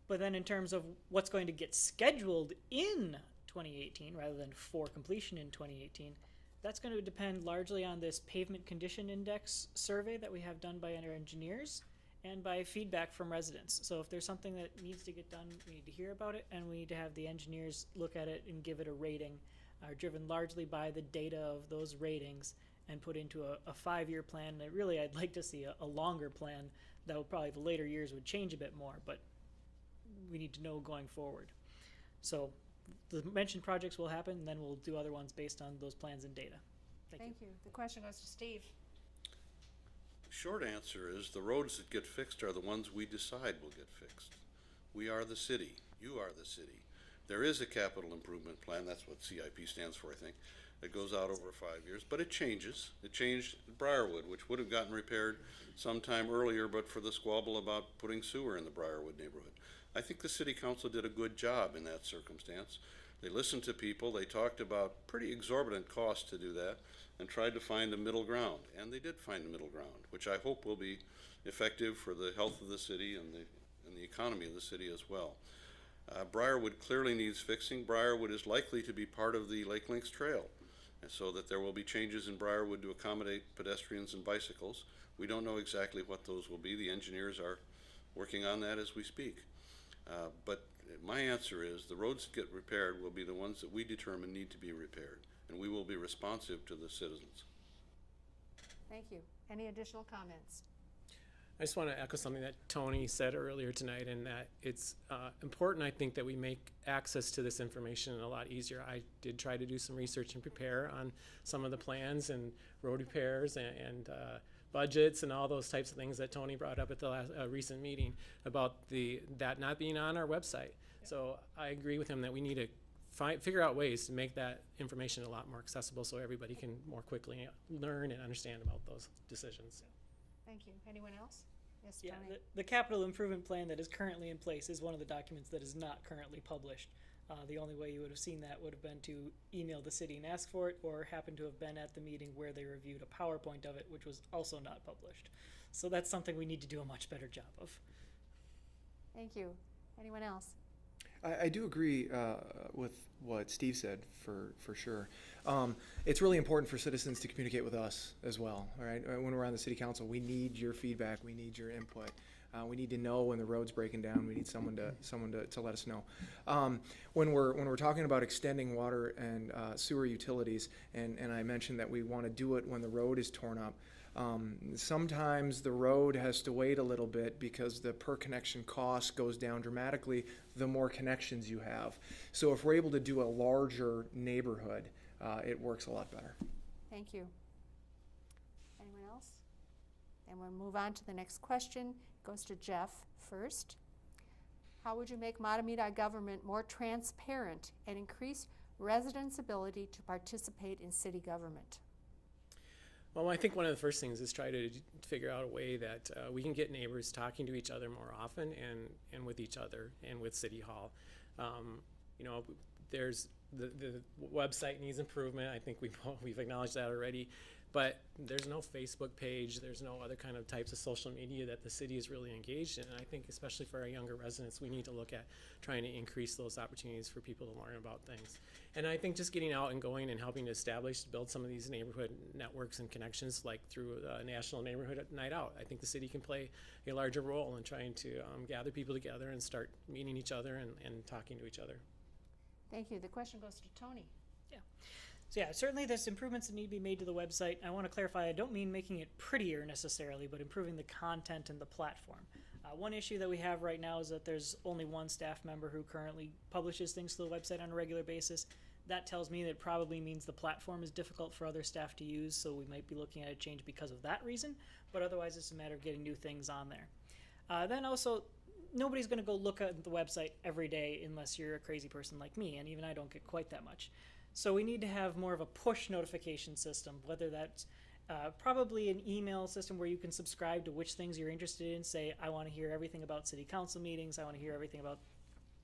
But then in terms of what's going to get scheduled in 2018 rather than for completion in 2018, that's going to depend largely on this pavement condition index survey that we have done by our engineers and by feedback from residents. So if there's something that needs to get done, we need to hear about it, and we need to have the engineers look at it and give it a rating are driven largely by the data of those ratings and put into a 5-year plan. And really, I'd like to see a longer plan that would probably the later years would change a bit more, but we need to know going forward. So the mentioned projects will happen, and then we'll do other ones based on those plans and data. Thank you. The question goes to Steve. The short answer is the roads that get fixed are the ones we decide will get fixed. We are the city. You are the city. There is a capital improvement plan. That's what CIP stands for, I think. It goes out over 5 years, but it changes. It changed at Briarwood, which would have gotten repaired sometime earlier, but for the squabble about putting sewer in the Briarwood neighborhood. I think the city council did a good job in that circumstance. They listened to people. They talked about pretty exorbitant costs to do that and tried to find a middle ground. And they did find a middle ground, which I hope will be effective for the health of the city and the economy of the city as well. Briarwood clearly needs fixing. Briarwood is likely to be part of the Lake Lynx Trail, and so that there will be changes in Briarwood to accommodate pedestrians and bicycles. We don't know exactly what those will be. The engineers are working on that as we speak. But my answer is the roads that get repaired will be the ones that we determine need to be repaired, and we will be responsive to the citizens. Thank you. Any additional comments? I just want to echo something that Tony said earlier tonight, and that it's important, I think, that we make access to this information a lot easier. I did try to do some research and prepare on some of the plans and road repairs and budgets and all those types of things that Tony brought up at the last recent meeting about that not being on our website. Yeah. So I agree with him that we need to figure out ways to make that information a lot more accessible so everybody can more quickly learn and understand about those decisions. Thank you. Anyone else? Yes, yeah, Tony. the capital improvement plan that is currently in place is one of the documents that is not currently published. The only way you would have seen that would have been to email the city and ask for it, or happen to have been at the meeting where they reviewed a PowerPoint of it, which was also not published. So that's something we need to do a much better job of. Thank you. Anyone else? I do agree with what Steve said for sure. It's really important for citizens to communicate with us as well. All right, when we're on the city council, we need your feedback. We need your input. We need to know when the road's breaking down. We need someone to let us know. When we're talking about extending water and sewer utilities, and I mentioned that we want to do it when the road is torn up. Sometimes the road has to wait a little bit because the per connection cost goes down dramatically the more connections you have. So if we're able to do a larger neighborhood, it works a lot better. Thank you. Anyone else? And we'll move on to the next question. It goes to Jeff first. How would you make Mahtomedi government more transparent and increase residents' ability to participate in city government? Well, I think one of the first things is try to figure out a way that we can get neighbors talking to each other more often and with each other and with City Hall. You know, there's the website needs improvement. I think we've acknowledged that already. But there's no Facebook page. There's no other kind of types of social media that the city is really engaged in. And I think especially for our younger residents, we need to look at trying to increase those opportunities for people to learn about things. And I think just getting out and going and helping to build some of these neighborhood networks and connections, like through a National Neighborhood Night Out. I think the city can play a larger role in trying to gather people together and start meeting each other and talking to each other. Thank you. The question goes to Tony. Yeah. So yeah, certainly there's improvements that need to be made to the website. I want to clarify, I don't mean making it prettier necessarily, but improving the content and the platform. One issue that we have right now is that there's only one staff member who currently publishes things to the website on a regular basis. That tells me that it probably means the platform is difficult for other staff to use, so we might be looking at a change because of that reason, but otherwise it's a matter of getting new things on there. Then also, nobody's going to go look at the website every day unless you're a crazy person like me, and even I don't get quite that much. So we need to have more of a push notification system, whether that's probably an email system where you can subscribe to which things you're interested in. Say, I want to hear everything about city council meetings. I want to hear everything about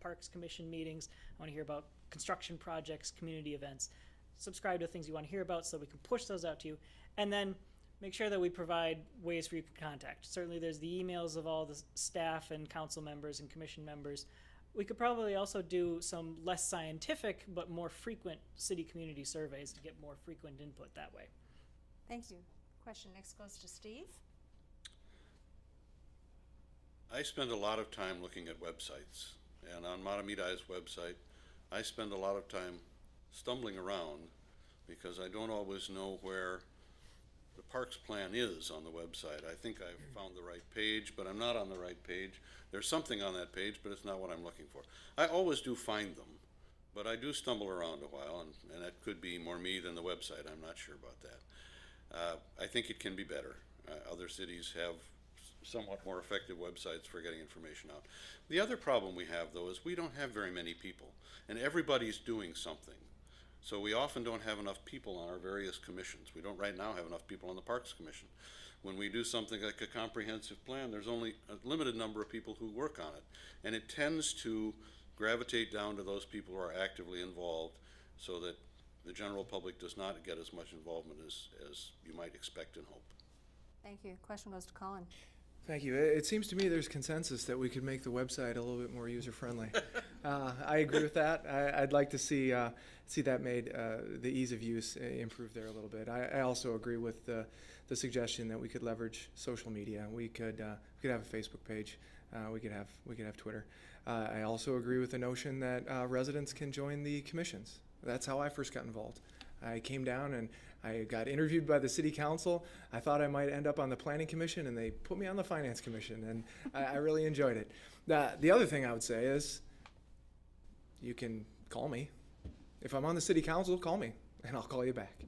Parks Commission meetings. I want to hear about construction projects, community events. Subscribe to things you want to hear about so we can push those out to you. And then make sure that we provide ways for you to contact. Certainly there's the emails of all the staff and council members and commission members. We could probably also do some less scientific but more frequent city community surveys to get more frequent input that way. Thank you. Question next goes to Steve. I spend a lot of time looking at websites, and on Mahtomedi's website, I spend a lot of time stumbling around because I don't always know where the parks plan is on the website. I think I've found the right page, but I'm not on the right page. There's something on that page, but it's not what I'm looking for. I always do find them, but I do stumble around a while, and that could be more me than the website. I'm not sure about that. I think it can be better. Other cities have somewhat more effective websites for getting information out. The other problem we have, though, is we don't have very many people, and everybody's doing something. So we often don't have enough people on our various commissions. We don't right now have enough people on the Parks Commission. When we do something like a comprehensive plan, there's only a limited number of people who work on it. And it tends to gravitate down to those people who are actively involved so that the general public does not get as much involvement as you might expect and hope. Thank you. Question goes to Colin. Thank you. It seems to me there's consensus that we could make the website a little bit more user-friendly. I agree with that. I'd like to see that made, the ease of use improve there a little bit. I also agree with the suggestion that we could leverage social media. We could have a Facebook page. We could have Twitter. I also agree with the notion that residents can join the commissions. That's how I first got involved. I came down and I got interviewed by the city council. I thought I might end up on the planning commission, and they put me on the finance commission, and I really enjoyed it. The other thing I would say is you can call me. If I'm on the city council, call me, and I'll call you back.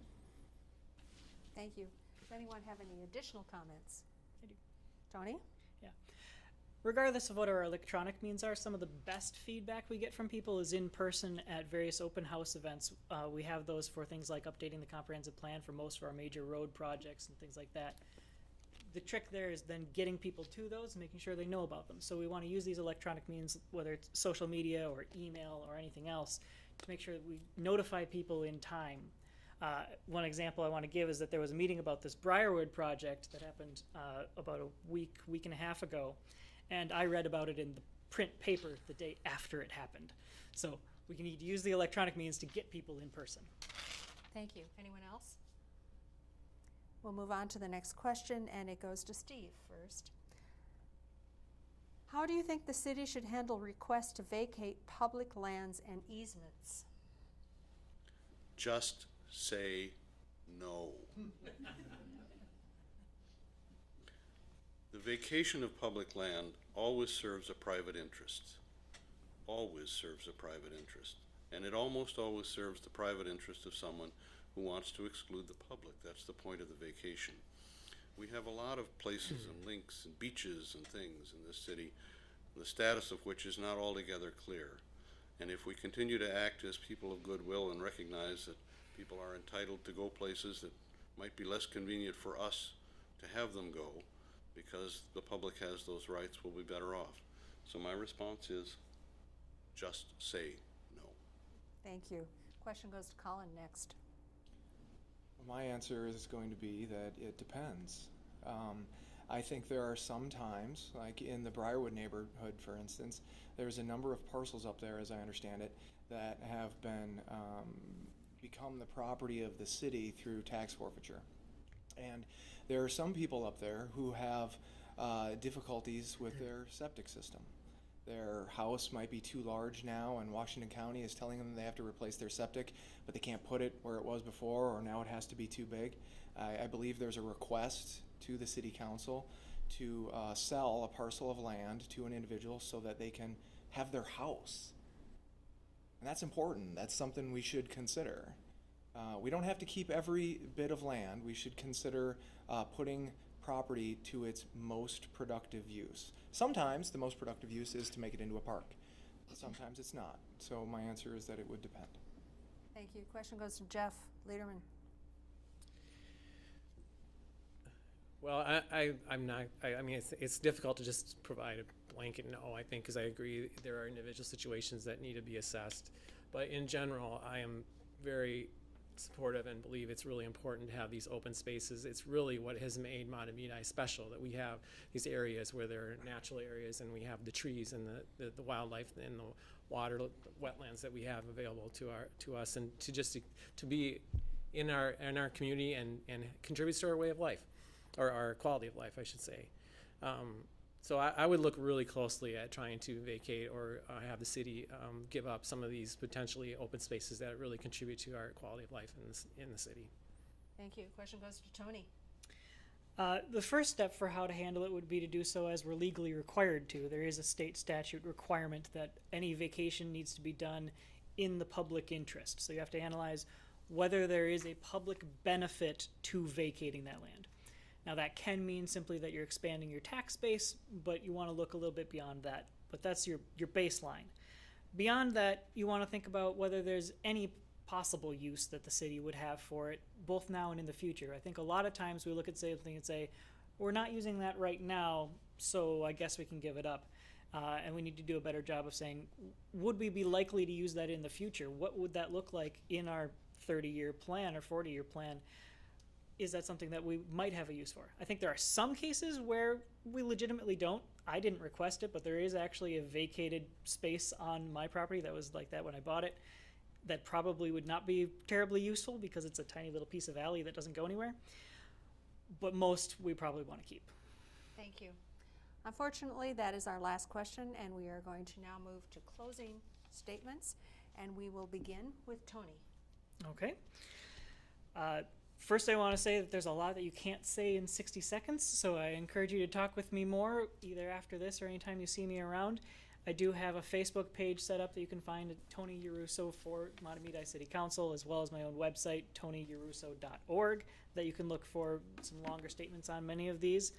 Thank you. Does anyone have any additional comments? I do. Tony? Yeah. Regardless of what our electronic means are, some of the best feedback we get from people is in person at various open house events. We have those for things like updating the comprehensive plan for most of our major road projects and things like that. The trick there is then getting people to those and making sure they know about them. So we want to use these electronic means, whether it's social media or email or anything else, to make sure that we notify people in time. One example I want to give is that there was a meeting about this Briarwood project that happened about a week and a half ago. And I read about it in the print paper the day after it happened. So we can need to use the electronic means to get people in person. Thank you. Anyone else? We'll move on to the next question, and it goes to Steve first. How do you think the city should handle requests to vacate public lands and easements? Just say no. The vacation of public land always serves a private interest. Always serves a private interest. And it almost always serves the private interest of someone who wants to exclude the public. That's the point of the vacation. We have a lot of places and links and beaches and things in this city, the status of which is not altogether clear. And if we continue to act as people of goodwill and recognize that people are entitled to go places that might be less convenient for us to have them go, because the public has those rights, we'll be better off. So my response is just say no. Thank you. Question goes to Colin next. My answer is going to be that it depends. I think there are some times, like in the Briarwood neighborhood, for instance, there's a number of parcels up there, as I understand it, that have been become the property of the city through tax forfeiture. And there are some people up there who have difficulties with their septic system. Their house might be too large now, and Washington County is telling them they have to replace their septic, but they can't put it where it was before, or now it has to be too big. I believe there's a request to the city council to sell a parcel of land to an individual so that they can have their house. And that's important. That's something we should consider. We don't have to keep every bit of land. We should consider putting property to its most productive use. Sometimes the most productive use is to make it into a park. Sometimes it's not. So my answer is that it would depend. Thank you. Question goes to Jeff Lederman. Well, I mean, it's difficult to just provide a blanket no, I think, because I agree there are individual situations that need to be assessed. But in general, I am very supportive and believe it's really important to have these open spaces. It's really what has made Mahtomedi special, that we have these areas where there are natural areas, and we have the trees and the wildlife and the water, the wetlands that we have available to us, and to be in our community and contribute to our way of life, or our quality of life, I should say. So I would look really closely at trying to vacate or have the city give up some of these potentially open spaces that really contribute to our quality of life in the city. Thank you. Question goes to Tony. The first step for how to handle it would be to do so as we're legally required to. There is a state statute requirement that any vacation needs to be done in the public interest. So you have to analyze whether there is a public benefit to vacating that land. Now that can mean simply that you're expanding your tax base, but you want to look a little bit beyond that. But that's your baseline. Beyond that, you want to think about whether there's any possible use that the city would have for it, both now and in the future. I think a lot of times we look at something and say, we're not using that right now, so I guess we can give it up. And we need to do a better job of saying, would we be likely to use that in the future? What would that look like in our 30-year plan or 40-year plan? Is that something that we might have a use for? I think there are some cases where we legitimately don't. I didn't request it, but there is actually a vacated space on my property that was like that when I bought it. That probably would not be terribly useful because it's a tiny little piece of alley that doesn't go anywhere. But most we probably want to keep. Thank you. Unfortunately, that is our last question, and we are going to now move to closing statements, and we will begin with Tony. Okay. First, I want to say that there's a lot that you can't say in 60 seconds, so I encourage you to talk with me more, either after this or anytime you see me around. I do have a Facebook page set up that you can find at Tony Larusso for Mahtomedi City Council, as well as my own website, tonylarusso.org, that you can look for some longer statements on many of these.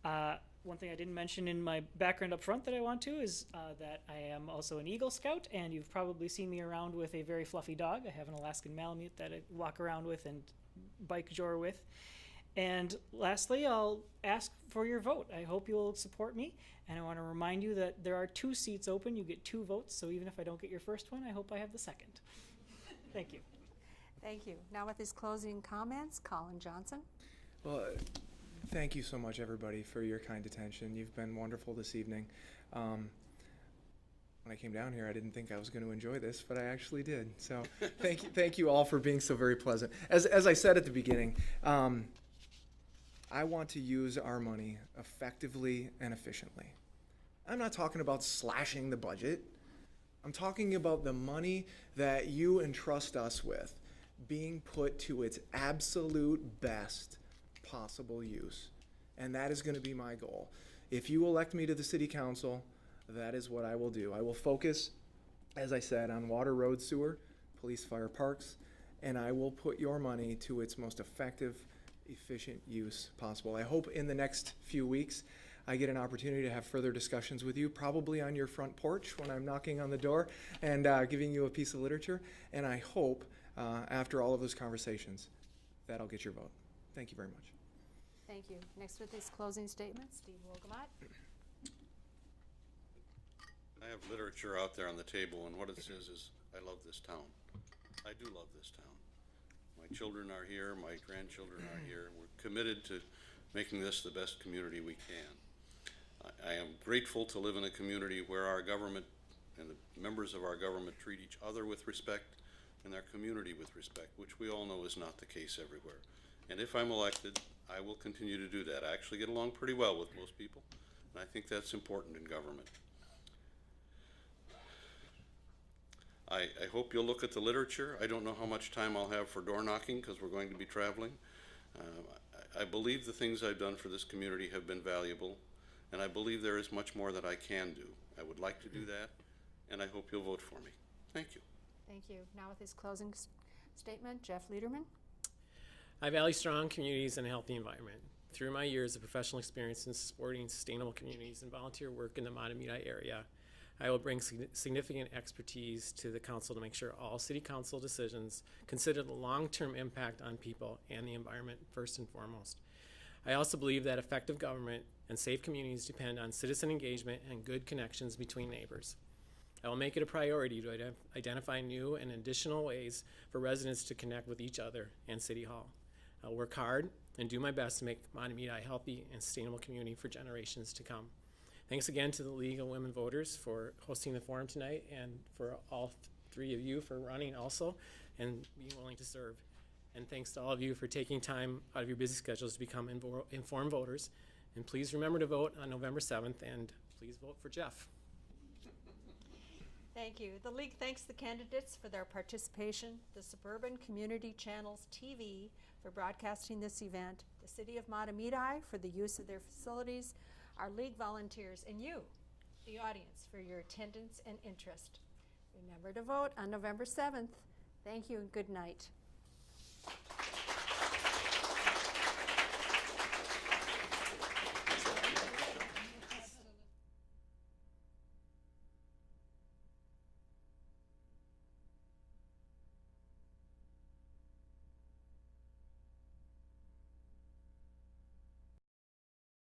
One thing I didn't mention in my background up front that I want to is that I am also an Eagle Scout, and you've probably seen me around with a very fluffy dog. I have an Alaskan Malamute that I walk around with and bike jor with. And lastly, I'll ask for your vote. I hope you'll support me, and I want to remind you that there are 2 seats open. You get 2 votes, so even if I don't get your first one, I hope I have the second. Thank you. Thank you. Now with his closing comments, Colin Johnson. Well, thank you so much, everybody, for your kind attention. You've been wonderful this evening. When I came down here, I didn't think I was going to enjoy this, but I actually did. So thank you all for being so very pleasant. As I said at the beginning, I want to use our money effectively and efficiently. I'm not talking about slashing the budget. I'm talking about the money that you entrust us with being put to its absolute best possible use. And that is going to be my goal. If you elect me to the city council, that is what I will do. I will focus, as I said, on water, road, sewer, police, fire, parks, and I will put your money to its most effective, efficient use possible. I hope in the next few weeks I get an opportunity to have further discussions with you, probably on your front porch when I'm knocking on the door and giving you a piece of literature. And I hope after all of those conversations that I'll get your vote. Thank you very much. Thank you. Next with his closing statement, Steve Wolgamott. I have literature out there on the table, and what it says is, I love this town. I do love this town. My children are here, my grandchildren are here, and we're committed to making this the best community we can. I am grateful to live in a community where our government and the members of our government treat each other with respect and our community with respect, which we all know is not the case everywhere. And if I'm elected, I will continue to do that. I actually get along pretty well with most people, and I think that's important in government. I hope you'll look at the literature. I don't know how much time I'll have for door knocking because we're going to be traveling. I believe the things I've done for this community have been valuable, and I believe there is much more that I can do. I would like to do that, and I hope you'll vote for me. Thank you. Thank you. Now with his closing statement, Jeff Lederman. I value strong communities and a healthy environment. Through my years of professional experience in supporting sustainable communities and volunteer work in the Mahtomedi area, I will bring significant expertise to the council to make sure all city council decisions consider the long-term impact on people and the environment first and foremost. I also believe that effective government and safe communities depend on citizen engagement and good connections between neighbors. I will make it a priority to identify new and additional ways for residents to connect with each other and City Hall. I'll work hard and do my best to make Mahtomedi a healthy and sustainable community for generations to come. Thanks again to the League of Women Voters for hosting the forum tonight, and for all 3 of you for running also and being willing to serve. And thanks to all of you for taking time out of your busy schedules to become informed voters And please remember to vote on November 7th, and please vote for Jeff. Thank you. The League thanks the candidates for their participation, the Suburban Community Channels TV for broadcasting this event, the City of Mahtomedi for the use of their facilities, our League volunteers, and you, the audience, for your attendance and interest. Remember to vote on November 7th. Thank you and good night.